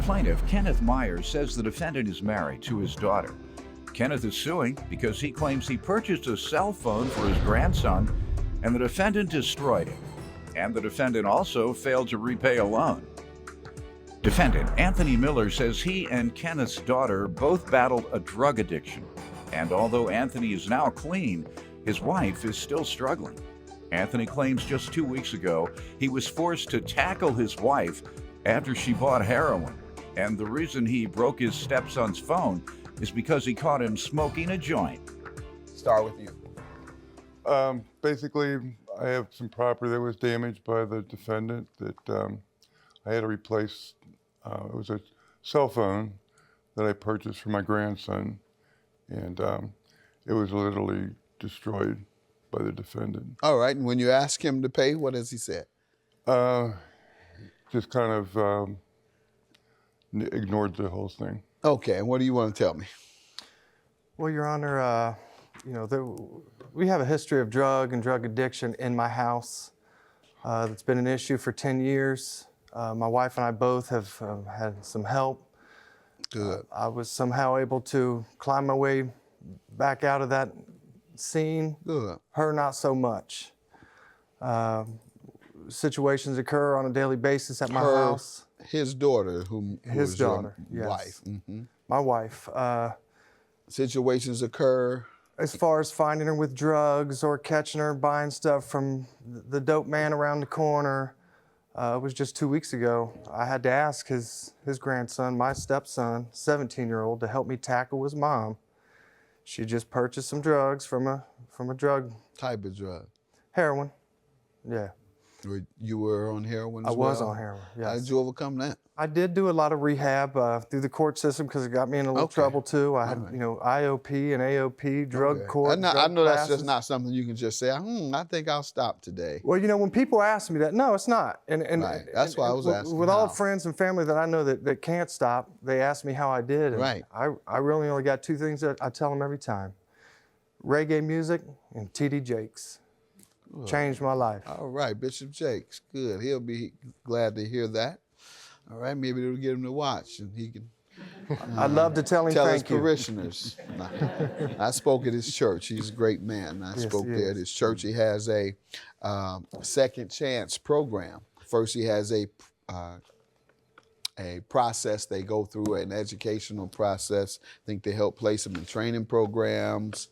plaintiff, Kenneth Myers, says the defendant is married to his daughter. Kenneth is suing because he claims he purchased a cell phone for his grandson and the defendant destroyed it. And the defendant also failed to repay a loan. Defendant Anthony Miller says he and Kenneth's daughter both battled a drug addiction. And although Anthony is now clean, his wife is still struggling. Anthony claims just 2 weeks ago he was forced to tackle his wife after she bought heroin. And the reason he broke his stepson's phone is because he caught him smoking a joint. Start with you. Basically, I have some property that was damaged by the defendant that I had to replace. It was a cell phone that I purchased for my grandson, and it was literally destroyed by the defendant. All right, and when you ask him to pay, what has he said? Just kind of ignored the whole thing. Okay, and what do you want to tell me? Well, Your Honor, we have a history of drug and drug addiction in my house. That's been an issue for 10 years. My wife and I both have had some help. Good. I was somehow able to climb my way back out of that scene. Good. Her, not so much. Situations occur on a daily basis at my house. His daughter, who His was daughter, your yes. wife. Mm-hmm. My wife. Situations occur. As far as finding her with drugs or catching her buying stuff from the dope man around the corner, it was just 2 weeks ago. I had to ask his grandson, my stepson, 17-year-old, to help me tackle his mom. She just purchased some drugs from a drug. Type of drug? Heroin, yeah. You were on heroin as I well? was on heroin, yes. How did you overcome that? I did do a lot of rehab through the court system because it got me in a little trouble too. I had, IOP and AOP, drug court. I know that's classes. just not something you can just say, I think I'll stop today. Well, when people ask me that, no, it's not. And right. That's why I was asking. With all the friends and family that I know that can't stop, they ask me how I did. And right. I really only got two things that I tell them every time. Reggae music and T.D. Jakes. Changed my life. All right, Bishop Jakes, good. He'll be glad to hear that. All right, maybe it'll get him to watch and he can I'd love to tell him tell thank his you. parishioners. I spoke at his church. He's a great man. I spoke there at his church. He has a second chance program. First, he has a process they go through, an educational process. I think they help place him in training programs,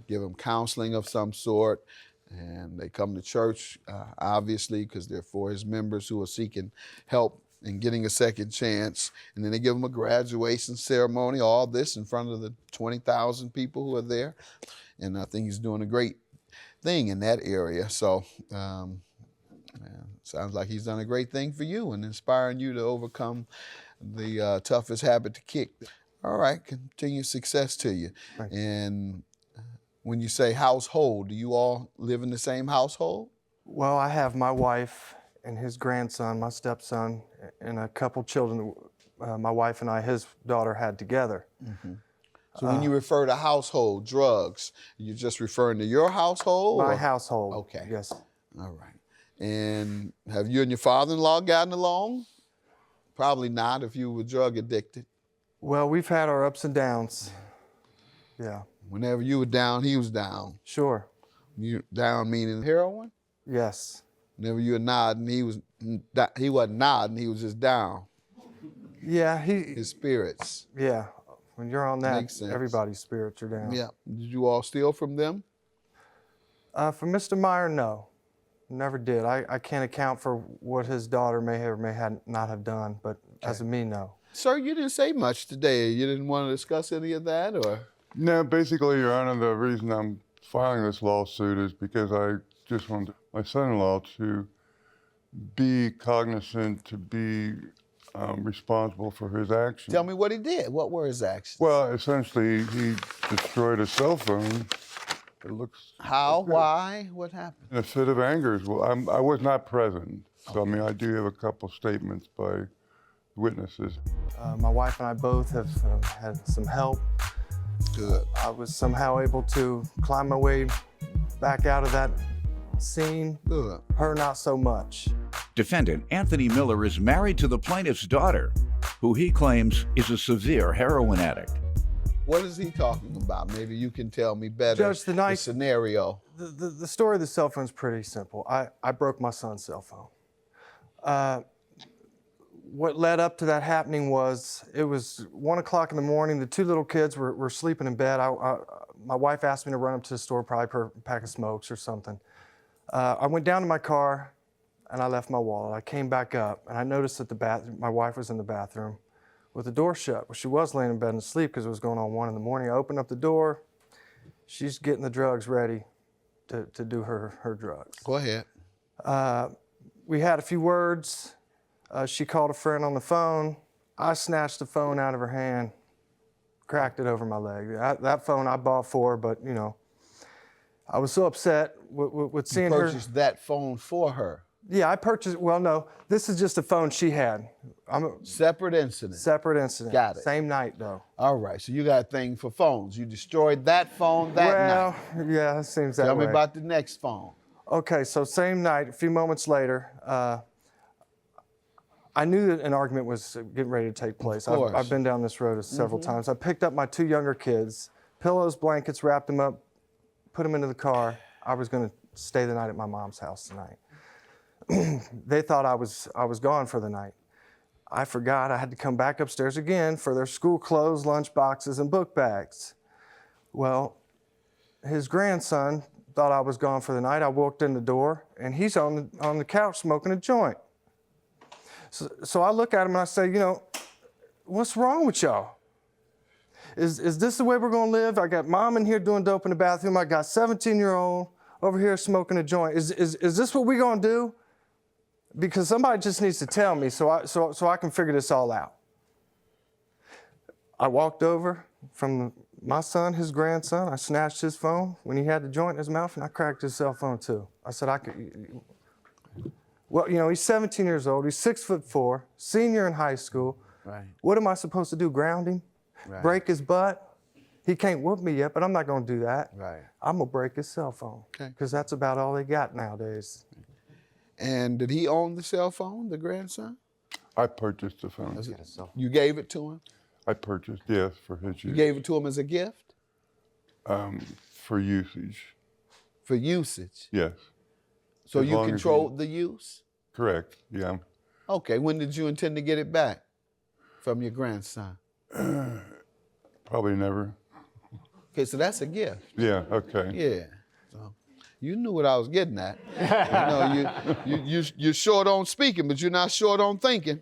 give him counseling of some sort. And they come to church, obviously, because they're for his members who are seeking help in getting a second chance. And then they give him a graduation ceremony, all this in front of the 20,000 people who are there. And I think he's doing a great thing in that area. So sounds like he's done a great thing for you and inspiring you to overcome the toughest habit to kick. All right, continued success to you. Thanks. And when you say household, do you all live in the same household? Well, I have my wife and his grandson, my stepson, and a couple children my wife and his daughter had together. Mm-hmm. So when you refer to household, drugs, you're just referring to your household? My household. Okay. Yes. All right. And have you and your father-in-law gotten along? Probably not if you were drug addicted. Well, we've had our ups and downs. Yeah. Whenever you were down, he was down. Sure. You down meaning heroin? Yes. Whenever you were nodding, he wasn't nodding, he was just down. Yeah, his spirits. Yeah. When you're on that, Makes sense. Everybody's spirits are down. Yeah. Did you all steal from them? For Mr. Meyer, no. Never did. I can't account for what his daughter may have or may not have done, but as of me, no. Sir, you didn't say much today. You didn't want to discuss any of that, or? No, basically, Your Honor, the reason I'm filing this lawsuit is because I just want my son-in-law to be cognizant, to be responsible for his actions. Tell me what he did. What were his actions? Well, essentially, he destroyed a cell phone. It looks... How? Why? What happened? In a fit of anger. Well, I was not present, so I mean, I do have a couple statements by witnesses. My wife and I both have had some help. Good. I was somehow able to climb my way back out of that scene. Good. Her, not so much. Defendant Anthony Miller is married to the plaintiff's daughter. who he claims is a severe heroin addict. What is he talking about? Maybe you can tell me better. Judge, the night- scenario. The story of the cell phone is pretty simple. I broke my son's cell phone. What led up to that happening was, it was 1 o'clock in the morning. The two little kids were sleeping in bed. My wife asked me to run up to the store, probably for a pack of smokes or something. I went down to my car and I left my wallet. I came back up and I noticed that my wife was in the bathroom with the door shut. Well, she was laying in bed and asleep because it was going on 1 in the morning. I opened up the door. She's getting the drugs ready to do her drugs. Go ahead. We had a few words. She called a friend on the phone. I snatched the phone out of her hand, cracked it over my leg. That phone I bought for her, but I was so upset with seeing her. You purchased that phone for her? Yeah, I purchased, well, no, this is just a phone she had. Separate incident? Separate incident. Got it. Same night, though. All right, so you got a thing for phones. You destroyed that phone that night. Well, yeah, it seems that way. Tell me about the next phone. Okay, so same night, a few moments later, I knew that an argument was getting ready to take place. Of course. I've been down this road several times. I picked up my two younger kids, pillows, blankets, wrapped them up, put them into the car. I was going to stay the night at my mom's house tonight. They thought I was gone for the night. I forgot I had to come back upstairs again for their school clothes, lunch boxes, and book bags. Well, his grandson thought I was gone for the night. I walked in the door, and he's on the couch smoking a joint. So I look at him and I say, what's wrong with y'all? Is this the way we're gonna live? I got mom in here doing dope in the bathroom. I got 17-year-old over here smoking a joint. Is this what we're gonna do? Because somebody just needs to tell me so I can figure this all out. I walked over from my son, his grandson. I snatched his phone when he had the joint in his mouth, and I cracked his cell phone too. I said, well, he's 17 years old. He's 6'4", senior in high school. Right. What am I supposed to do? Ground him? Right. Break his butt? He can't whoop me yet, but I'm not going to do that. Right. I'm going to break his cell phone. Okay. Because that's about all they got nowadays. And did he own the cell phone, the grandson? I purchased the phone. You gave it to him? I purchased, yes, for his use. You gave it to him as a gift? For usage. For usage? Yes. So As you long as controlled the use? Correct, yeah. Okay, when did you intend to get it back from your grandson? Probably never. Okay, so that's a gift. Yeah, okay. Yeah. So you knew what I was getting at. You're short on speaking, but you're not short on thinking.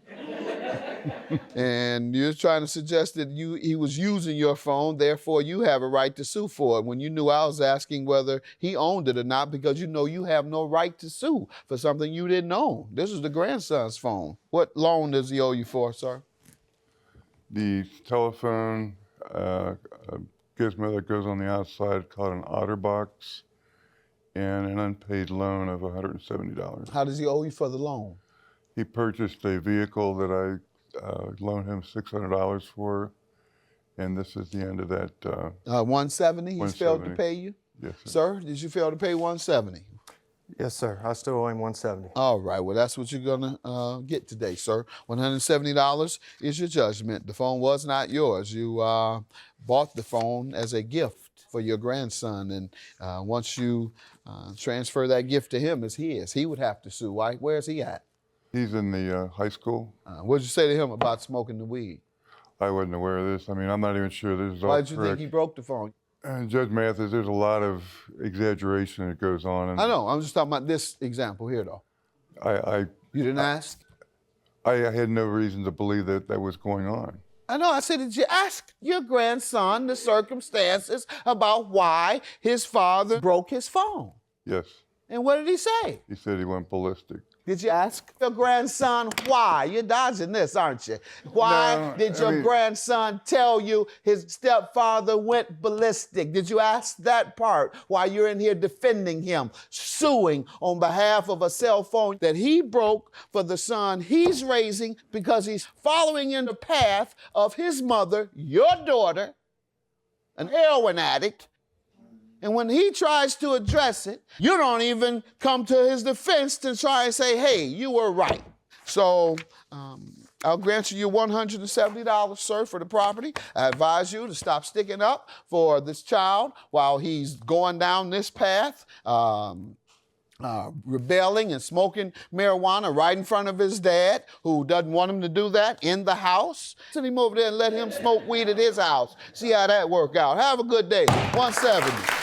And you're trying to suggest that he was using your phone, therefore you have a right to sue for it, when you knew I was asking whether he owned it or not, because you have no right to sue for something you didn't own. This is the grandson's phone. What loan does he owe you for, sir? The telephone gizmo that goes on the outside called an OtterBox, and an unpaid loan of $170. How does he owe you for the loan? He purchased a vehicle that I loaned him $600 for, and this is the end of that. 170, he's failed to 170. pay you? Yes, sir. Sir, did you fail to pay 170? Yes, sir. I still owe him 170. All right, well, that's what you're gonna get today, sir. $170 is your judgment. The phone was not yours. You bought the phone as a gift for your grandson, and once you transfer that gift to him, it's his. He would have to sue, right? Where's he at? He's in the high school. What'd you say to him about smoking the weed? I wasn't aware of this. I mean, I'm not even sure this is all Why correct. did you think he broke the phone? Judge Mathis, there's a lot of exaggeration that goes on. And I know, I'm just talking about this example here, though. You didn't ask? I had no reason to believe that was going on. I know, I said, did you ask your grandson the circumstances about why his father broke his phone? Yes. And what did he say? He said he went ballistic. Did you ask your grandson why? You're dodging this, aren't you? Why No, did your grandson tell you his stepfather went ballistic? Did you ask that part while you're in here defending him, suing on behalf of a cell phone that he broke for the son he's raising because he's following in the path of his mother, your daughter, an heroin addict? And when he tries to address it, you don't even come to his defense to try and say, hey, you were right. So I'll grant you your $170, sir, for the property. I advise you to stop sticking up for this child while he's going down this path, rebelling and smoking marijuana right in front of his dad, who doesn't want him to do that in the house. Send him over there and let him smoke weed at his house. See how that work out. Have a good day. 170.